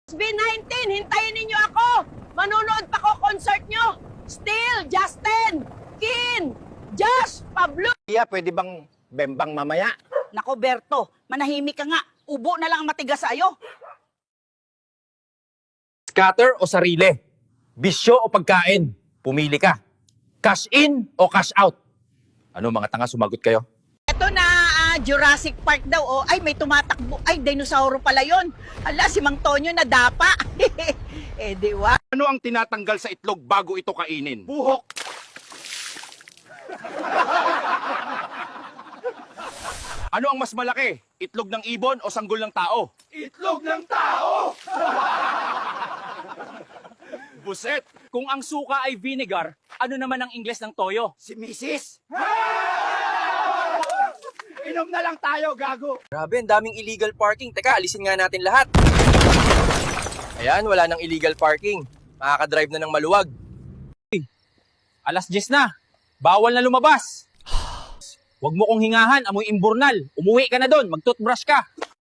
SB19, hintayin ninyo ako! Manunood pa ko concert nyo! Still, Justin, Kin, Josh, Pablo! Pwede bang bembang mamaya? Nako, Berto, manahimik ka nga. Ubo na lang ang matigas sa'yo. Scatter o sarili? Bisyo o pagkain? Pumili ka. Cash in o cash out? Ano mga tanga, sumagot kayo? Ito na, Jurassic Park daw. Oh. Ay, may tumatakbo. Ay, dinosauro pala yon. Ala, si Mang Tonyo na dapa. Eh, di wa. Ano ang tinatanggal sa itlog bago ito kainin? Buhok! Ano ang mas malaki? Itlog ng ibon o sanggol ng tao? Itlog ng tao! Buset! Kung ang suka ay vinegar, ano naman ang Ingles ng toyo? Si Mrs. Inom na lang tayo, gago! Grabe, ang daming illegal parking. Teka, alisin nga natin lahat. Ayan, wala nang illegal parking. Makakadrive na ng maluwag. Alas 10 na. Bawal na lumabas. Huwag mo kong hingahan, amoy imburnal. Umuwi ka na doon, mag-toothbrush ka.